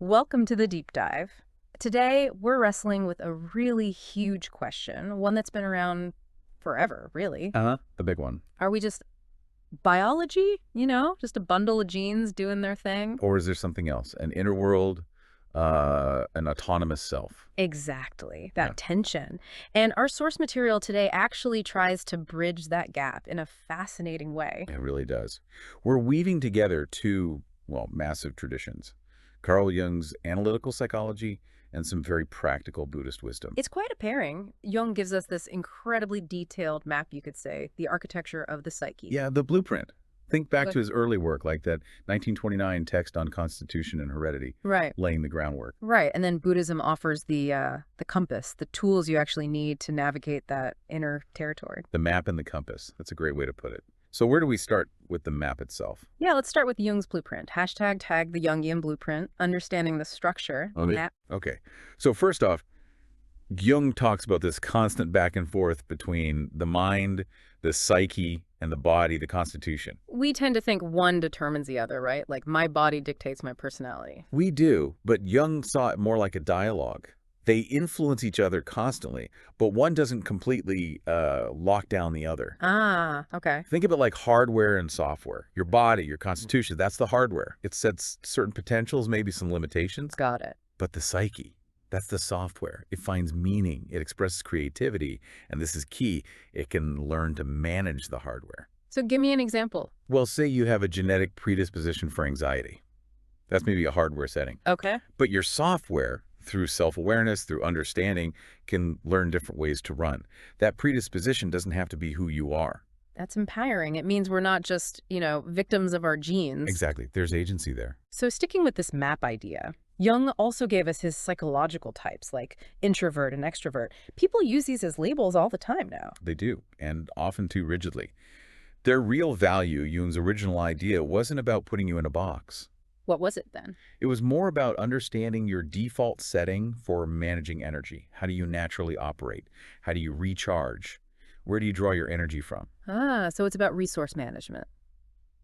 Welcome to the deep dive. Today, we're wrestling with a really huge question, one that's been around forever, really. The big one. Are we just biology, just a bundle of genes doing their thing? Or is there something else? An inner world, an autonomous self? Exactly, that Yeah. tension. And our source material today actually tries to bridge that gap in a fascinating way. It really does. We're weaving together two, massive traditions. Carl Jung's analytical psychology and some very practical Buddhist wisdom. It's quite a pairing. Jung gives us this incredibly detailed map, you could say, the architecture of the psyche. Yeah, the blueprint. Think back Good. to his early work, like that 1929 text on constitution and heredity, Right. laying the groundwork. Right, and then Buddhism offers the compass, the tools you actually need to navigate that inner territory. The map and the compass. That's a great way to put it. So where do we start with the map itself? Yeah, let's start with Jung's blueprint. #tag the Jungian blueprint, understanding the structure. Map. Okay. So first off, Jung talks about this constant back and forth between the mind, the psyche, and the body, the constitution. We tend to think one determines the other, right? Like my body dictates my personality. We do, but Jung saw it more like a dialogue. They influence each other constantly, but one doesn't completely lock down the other. Ah, okay. Think of it like hardware and software. Your body, your constitution, that's the hardware. It sets certain potentials, maybe some limitations, Got it. but the psyche, that's the software. It finds meaning, it expresses creativity, and this is key, it can learn to manage the hardware. So give me an example. Well, say you have a genetic predisposition for anxiety. That's maybe a hardware setting. Okay. But your software, through self-awareness, through understanding, can learn different ways to run. That predisposition doesn't have to be who you are. That's empowering. It means we're not just, victims of our genes. Exactly. There's agency there. So sticking with this map idea, Jung also gave us his psychological types like introvert and extrovert. People use these as labels all the time now. They do, and often too rigidly. Their real value, Jung's original idea, wasn't about putting you in a box. What was it then? It was more about understanding your default setting for managing energy. How do you naturally operate? How do you recharge? Where do you draw your energy from? So it's about resource management,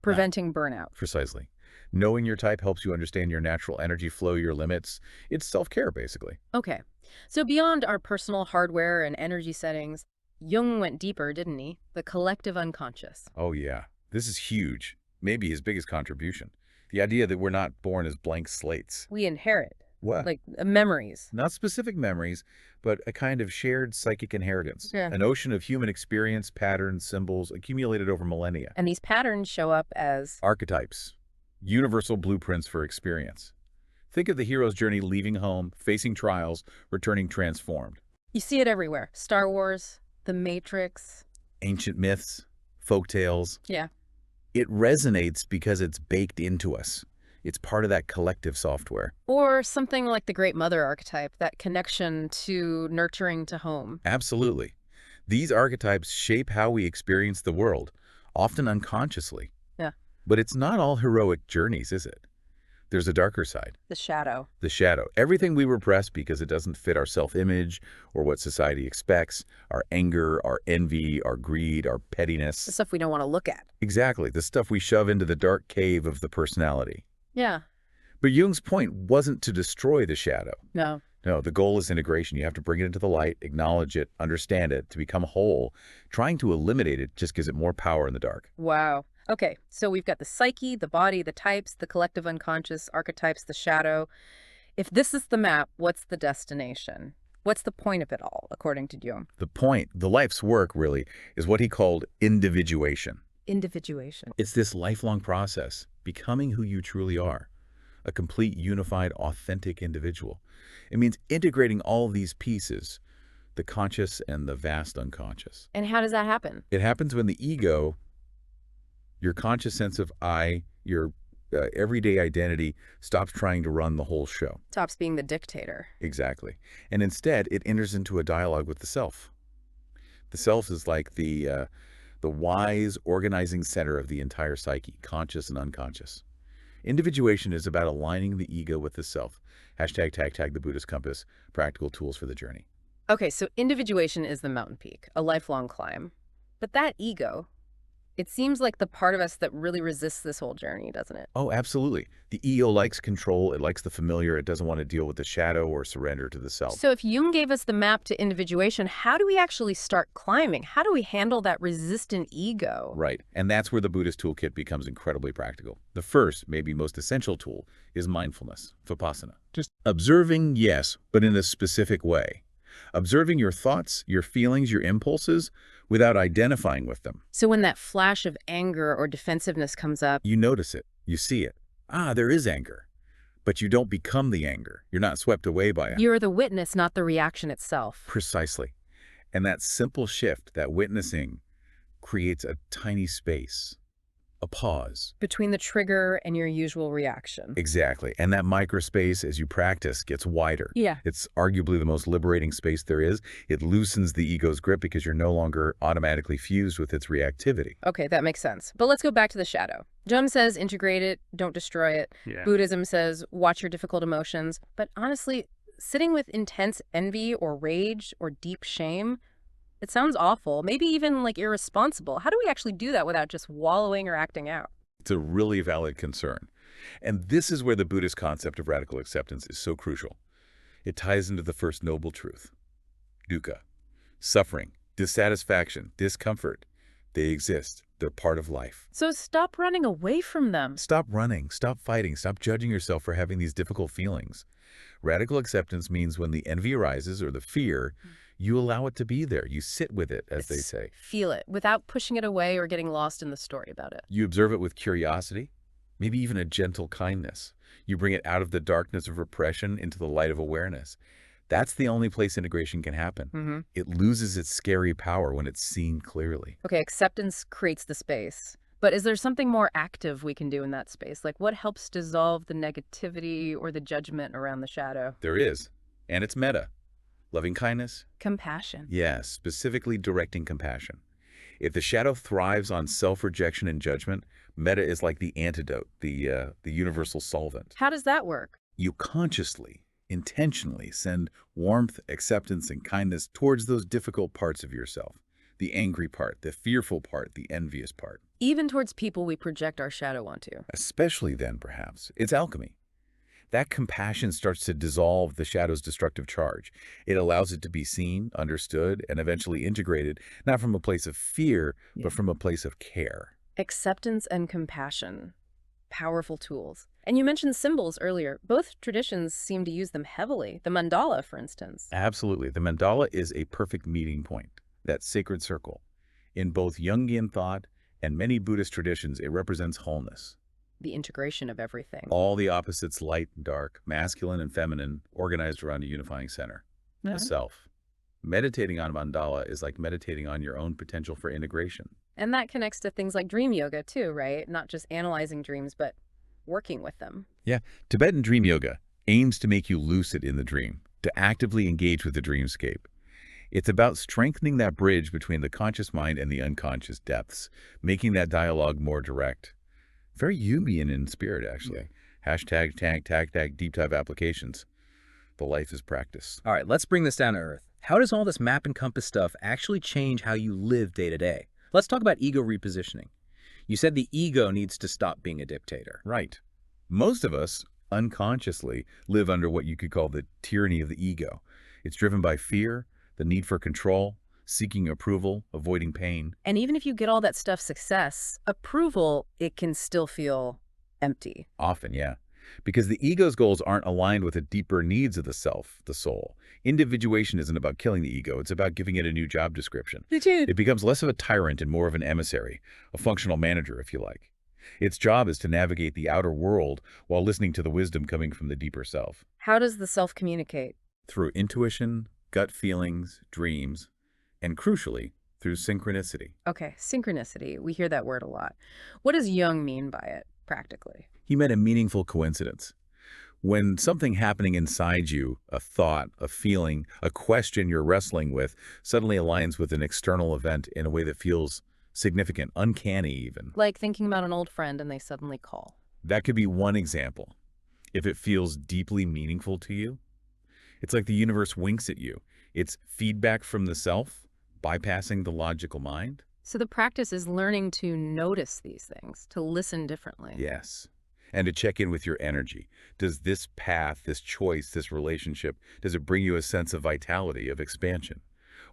preventing burnout. Precisely. Knowing your type helps you understand your natural energy flow, your limits. It's self-care, basically. Okay. So beyond our personal hardware and energy settings, Jung went deeper, didn't he? The collective unconscious. Oh, yeah. This is huge. Maybe his biggest contribution. The idea that we're not born as blank slates. We inherit, What? like memories. Not specific memories, but a kind of shared psychic inheritance. Yeah. An ocean of human experience, patterns, symbols, accumulated over millennia. And these patterns show up as... Archetypes. Universal blueprints for experience. Think of the hero's journey leaving home, facing trials, returning transformed. You see it everywhere. Star Wars, The Matrix. Ancient myths, folk tales. Yeah. It resonates because it's baked into us. It's part of that collective software. Or something like the Great Mother archetype, that connection to nurturing to home. Absolutely. These archetypes shape how we experience the world, often unconsciously. Yeah. But it's not all heroic journeys, is it? There's a darker side, The shadow. the shadow. Everything we repress because it doesn't fit our self-image or what society expects, our anger, our envy, our greed, our The pettiness. stuff we don't want to look at. Exactly, the stuff we shove into the dark cave of the personality. Yeah. But Jung's point wasn't to destroy the shadow. No. No, the goal is integration. You have to bring it into the light, acknowledge it, understand it, to become whole. Trying to eliminate it just gives it more power in the dark. Wow. Okay, so we've got the psyche, the body, the types, the collective unconscious, archetypes, the shadow. If this is the map, what's the destination? What's the point of it all, according to Jung? The point, the life's work, really, is what he called individuation. Individuation. It's this lifelong process, becoming who you truly are, a complete, unified, authentic individual. It means integrating all these pieces, the conscious and the vast unconscious. And how does that happen? It happens when the ego, your conscious sense of I, your everyday identity, stops trying to run the whole show. Stops being the dictator. Exactly. And instead, it enters into a dialogue with the self. The self is like the wise, organizing center of the entire psyche, conscious and unconscious. Individuation is about aligning the ego with the self. #tag the Buddhist compass, practical tools for the journey. Okay, so individuation is the mountain peak, a lifelong climb. But that ego, It seems like the part of us that really resists this whole journey, doesn't it? Oh, absolutely. The ego likes control. It likes the familiar. It doesn't want to deal with the shadow or surrender to the self. So if Jung gave us the map to individuation, how do we actually start climbing? How do we handle that resistant ego? Right. And that's where the Buddhist toolkit becomes incredibly practical. The first, maybe most essential tool is mindfulness, vipassana. Just observing, yes, but in a specific way. Observing your thoughts, your feelings, your impulses without identifying with them. So when that flash of anger or defensiveness comes up, You notice it. You see it. Ah, there is anger. But you don't become the anger. You're not swept away by it. you're the witness, not the reaction itself. Precisely. And that simple shift, that witnessing, creates a tiny space, a pause. Between the trigger and your usual reaction. Exactly. And that microspace, as you practice, gets wider. Yeah. It's arguably the most liberating space there is. It loosens the ego's grip because you're no longer automatically fused with its reactivity. Okay, that makes sense. But let's go back to the shadow. Jung says integrate it, don't destroy it. Yeah. Buddhism says watch your difficult emotions. But honestly, sitting with intense envy or rage or deep shame, it sounds awful, maybe even like irresponsible. How do we actually do that without just wallowing or acting out? It's a really valid concern. And this is where the Buddhist concept of radical acceptance is so crucial. It ties into the first noble truth. Dukkha. Suffering, dissatisfaction, discomfort. They exist. They're part of life. So stop running away from them. Stop running. Stop fighting. Stop judging yourself for having these difficult feelings. Radical acceptance means when the envy arises or the fear, you allow it to be there. You sit with it, as they say. Feel it without pushing it away or getting lost in the story about it. You observe it with curiosity, maybe even a gentle kindness. You bring it out of the darkness of repression into the light of awareness. That's the only place integration can happen. It loses its scary power when it's seen clearly. Okay, acceptance creates the space. But is there something more active we can do in that space? Like what helps dissolve the negativity or the judgment around the shadow? There is, and it's metta. Loving kindness? Compassion. Yes, specifically directing compassion. If the shadow thrives on self-rejection and judgment, metta is like the antidote, the universal solvent. How does that work? You consciously, intentionally send warmth, acceptance, and kindness towards those difficult parts of yourself. The angry part, the fearful part, the envious part. Even towards people we project our shadow onto. Especially then, perhaps. It's alchemy. That compassion starts to dissolve the shadow's destructive charge. It allows it to be seen, understood, and eventually integrated, not from a place of fear, but from a place of care. Acceptance and compassion. Powerful tools. And you mentioned symbols earlier. Both traditions seem to use them heavily. The mandala, for instance. Absolutely. The mandala is a perfect meeting point, that sacred circle. In both Jungian thought and many Buddhist traditions, it represents wholeness. The integration of everything. All the opposites, light and dark, masculine and feminine, organized around a unifying center, the self. Meditating on mandala is like meditating on your own potential for integration. And that connects to things like dream yoga too, right? Not just analyzing dreams, but working with them. Yeah, Tibetan dream yoga aims to make you lucid in the dream, to actively engage with the dreamscape. It's about strengthening that bridge between the conscious mind and the unconscious depths, making that dialogue more direct. Very Jungian in spirit, actually. Hashtag, tag, deep dive applications. The life is practice. All right, let's bring this down to earth. How does all this map and compass stuff actually change how you live day to day? Let's talk about ego repositioning. You said the ego needs to stop being a dictator. Right. Most of us unconsciously live under what you could call the tyranny of the ego. It's driven by fear, the need for control, seeking approval, avoiding pain. And even if you get all that stuff success, approval, it can still feel empty. Often, yeah. Because the ego's goals aren't aligned with the deeper needs of the self, the soul. Individuation isn't about killing the ego. It's about giving it a new job description. It becomes less of a tyrant and more of an emissary, a functional manager, if you like. Its job is to navigate the outer world while listening to the wisdom coming from the deeper self. How does the self communicate? Through intuition, gut feelings, dreams, and crucially, through synchronicity. Okay, synchronicity. We hear that word a lot. What does Jung mean by it, practically? He meant a meaningful coincidence. When something happening inside you, a thought, a feeling, a question you're wrestling with, suddenly aligns with an external event in a way that feels significant, uncanny even. Like thinking about an old friend and they suddenly call. That could be one example. If it feels deeply meaningful to you, it's like the universe winks at you. It's feedback from the self, bypassing the logical mind. So the practice is learning to notice these things, to listen differently. Yes. And to check in with your energy. Does this path, this choice, this relationship, does it bring you a sense of vitality, of expansion?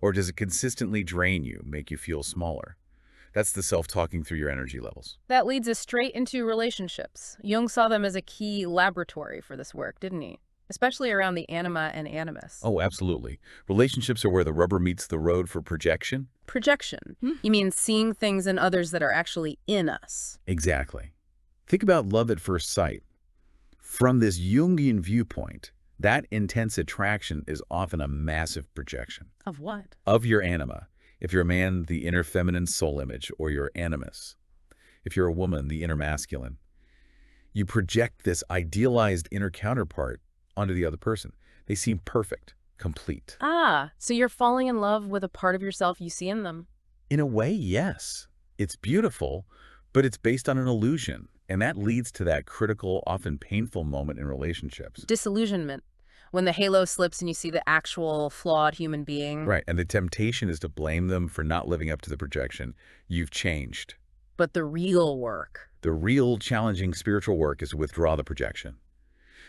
Or does it consistently drain you, make you feel smaller? That's the self talking through your energy levels. That leads us straight into relationships. Jung saw them as a key laboratory for this work, didn't he? Especially around the anima and animus. Oh, absolutely. Relationships are where the rubber meets the road for projection. Projection. You mean seeing things in others that are actually in us. Exactly. Think about love at first sight. From this Jungian viewpoint, that intense attraction is often a massive projection. Of what? Of your anima. If you're a man, the inner feminine soul image, or your animus. If you're a woman, the inner masculine. You project this idealized inner counterpart onto the other person. They seem perfect, complete. Ah, so you're falling in love with a part of yourself you see in them. In a way, yes. It's beautiful, but it's based on an illusion. And that leads to that critical, often painful moment in relationships. Disillusionment. When the halo slips and you see the actual flawed human being. Right, and the temptation is to blame them for not living up to the projection. You've changed. But the real work. The real challenging spiritual work is to withdraw the projection.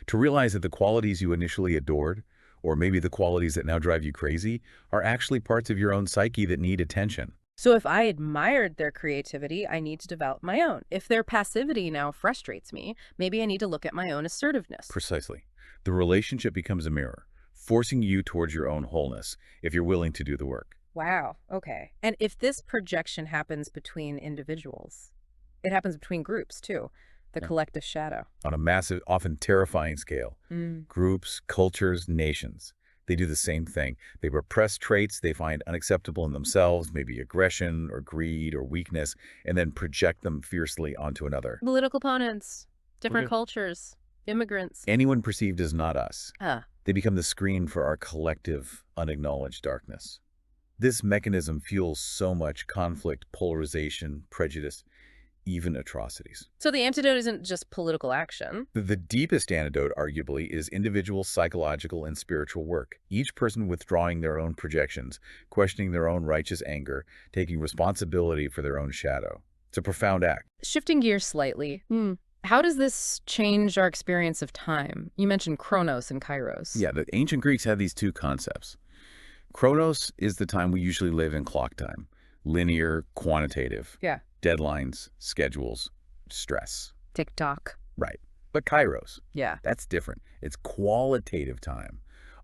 To realize that the qualities you initially adored, or maybe the qualities that now drive you crazy, are actually parts of your own psyche that need attention. So if I admired their creativity, I need to develop my own. If their passivity now frustrates me, maybe I need to look at my own assertiveness. Precisely. The relationship becomes a mirror, forcing you towards your own wholeness if you're willing to do the work. Wow, okay. And if this projection happens between individuals, it happens between groups too, the collective shadow. On a massive, often terrifying scale, groups, cultures, nations, they do the same thing. They repress traits they find unacceptable in themselves, maybe aggression or greed or weakness, and then project them fiercely onto another. Political opponents, different Okay. cultures, immigrants. Anyone perceived as not us. Ah, They become the screen for our collective, unacknowledged darkness. This mechanism fuels so much conflict, polarization, prejudice, even atrocities. so the antidote isn't just political action. The deepest antidote, arguably, is individual psychological and spiritual work. Each person withdrawing their own projections, questioning their own righteous anger, taking responsibility for their own shadow. It's a profound act. Shifting gears slightly, how does this change our experience of time? You mentioned Chronos and Kairos. Yeah, the ancient Greeks had these two concepts. Chronos is the time we usually live in clock time. Linear, quantitative. Yeah. Deadlines, schedules, stress. TikTok. Right. But Kairos, Yeah. that's different. It's qualitative time.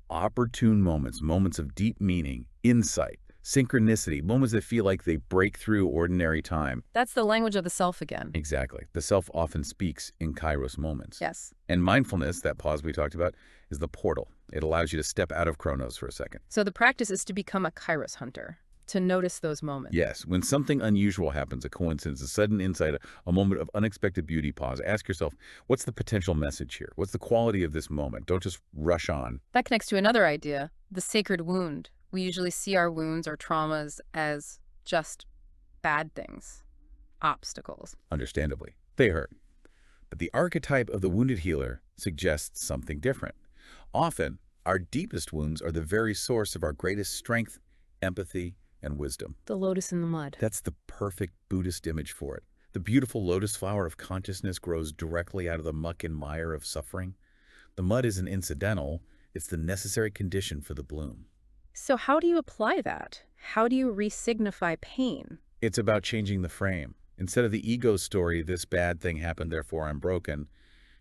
Opportune moments, moments of deep meaning, insight, synchronicity, moments that feel like they break through ordinary time. That's the language of the self again. Exactly. The self often speaks in Kairos moments. Yes. And mindfulness, that pause we talked about, is the portal. It allows you to step out of Chronos for a second. So the practice is to become a Kairos hunter, to notice those moments. Yes, when something unusual happens, a coincidence, a sudden insight, a moment of unexpected beauty, pause. Ask yourself, what's the potential message here? What's the quality of this moment? Don't just rush on. That connects to another idea, the sacred wound. We usually see our wounds or traumas as just bad things, obstacles. Understandably, they hurt. But the archetype of the wounded healer suggests something different. Often, our deepest wounds are the very source of our greatest strength, empathy, and wisdom. The lotus in the mud. That's the perfect Buddhist image for it. The beautiful lotus flower of consciousness grows directly out of the muck and mire of suffering. The mud isn't incidental, it's the necessary condition for the bloom. So how do you apply that? How do you re-signify pain? It's about changing the frame. Instead of the ego story, this bad thing happened, therefore I'm broken,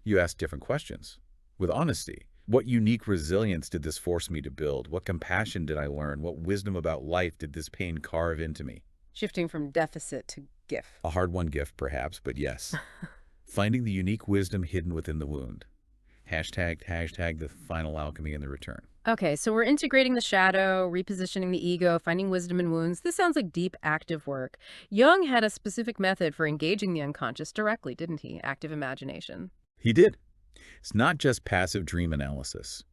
you ask different questions. With honesty. What unique resilience did this force me to build? What compassion did I learn? What wisdom about life did this pain carve into me? Shifting from deficit to gift. A hard-won gift, perhaps, but yes. Finding the unique wisdom hidden within the wound. Hashtag the final alchemy in the return. Okay, so we're integrating the shadow, repositioning the ego, finding wisdom in wounds. This sounds like deep, active work. Jung had a specific method for engaging the unconscious directly, didn't he? Active imagination. He did. It's not just passive dream analysis.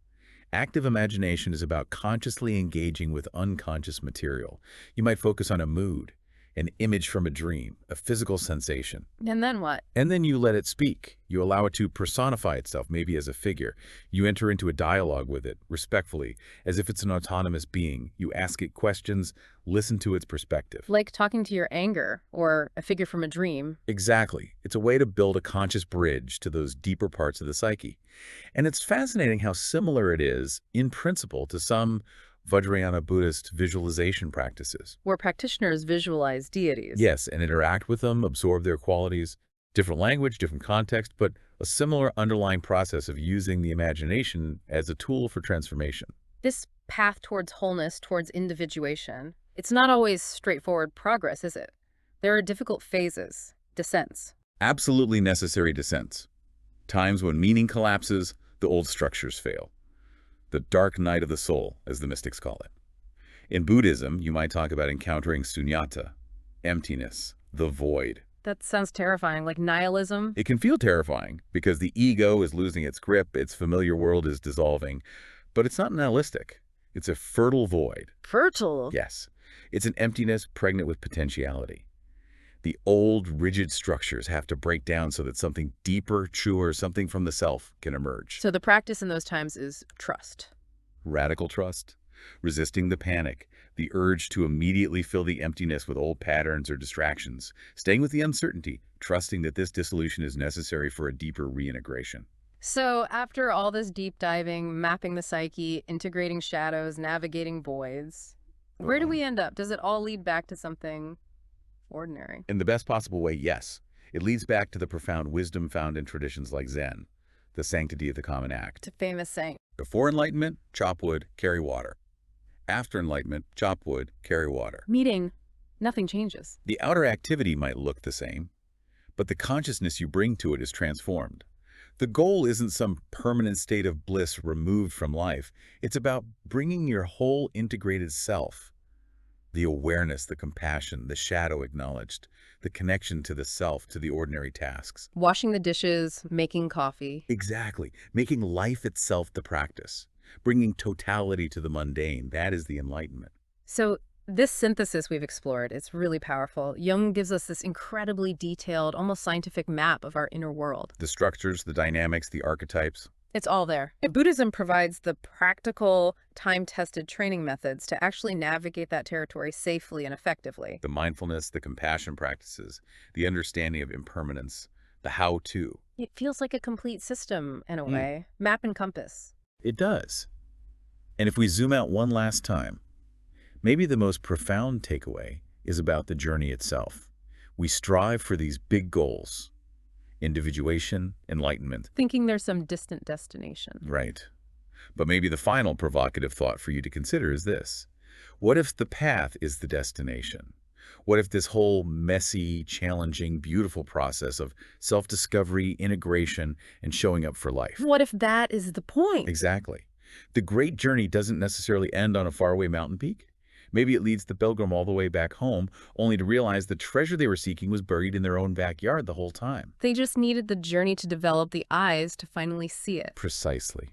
Active imagination is about consciously engaging with unconscious material. You might focus on a mood, an image from a dream, a physical sensation. And then what? And then you let it speak. You allow it to personify itself, maybe as a figure. You enter into a dialogue with it, respectfully, as if it's an autonomous being. You ask it questions, listen to its perspective. Like talking to your anger or a figure from a dream. Exactly. It's a way to build a conscious bridge to those deeper parts of the psyche. And it's fascinating how similar it is, in principle, to some Vajrayana Buddhist visualization practices. Where practitioners visualize deities. Yes, and interact with them, absorb their qualities. Different language, different context, but a similar underlying process of using the imagination as a tool for transformation. This path towards wholeness, towards individuation, it's not always straightforward progress, is it? There are difficult phases, descents. Absolutely necessary descents. Times when meaning collapses, the old structures fail. The dark night of the soul, as the mystics call it. In Buddhism, you might talk about encountering sunyata, emptiness, the void. That sounds terrifying, like nihilism. It can feel terrifying because the ego is losing its grip, its familiar world is dissolving. But it's not nihilistic. It's a fertile void. Fertile? Yes. It's an emptiness pregnant with potentiality. The old, rigid structures have to break down so that something deeper, truer, something from the self can emerge. So the practice in those times is trust. Radical trust, resisting the panic, the urge to immediately fill the emptiness with old patterns or distractions, staying with the uncertainty, trusting that this dissolution is necessary for a deeper reintegration. So after all this deep diving, mapping the psyche, integrating shadows, navigating voids, where do we end up? Does it all lead back to something ordinary? In the best possible way, yes. It leads back to the profound wisdom found in traditions like Zen, the sanctity of the common act. It's a famous saying. Before enlightenment, chop wood, carry water. After enlightenment, chop wood, carry water. Meaning, nothing changes. The outer activity might look the same, but the consciousness you bring to it is transformed. The goal isn't some permanent state of bliss removed from life. It's about bringing your whole integrated self, the awareness, the compassion, the shadow acknowledged, the connection to the self, to the ordinary tasks. Washing the dishes, making coffee. Exactly. Making life itself the practice. Bringing totality to the mundane. That is the enlightenment. So this synthesis we've explored, it's really powerful. Jung gives us this incredibly detailed, almost scientific map of our inner world. The structures, the dynamics, the archetypes. It's all there. And Buddhism provides the practical, time-tested training methods to actually navigate that territory safely and effectively. The mindfulness, the compassion practices, the understanding of impermanence, the how-to. It feels like a complete system in a way. Map and compass. It does. And if we zoom out one last time, maybe the most profound takeaway is about the journey itself. We strive for these big goals. Individuation, enlightenment. Thinking there's some distant destination. Right. But maybe the final provocative thought for you to consider is this. What if the path is the destination? What if this whole messy, challenging, beautiful process of self-discovery, integration, and showing up for life? What if that is the point? Exactly. The great journey doesn't necessarily end on a faraway mountain peak. Maybe it leads the pilgrim all the way back home, only to realize the treasure they were seeking was buried in their own backyard the whole time. They just needed the journey to develop the eyes to finally see it. Precisely.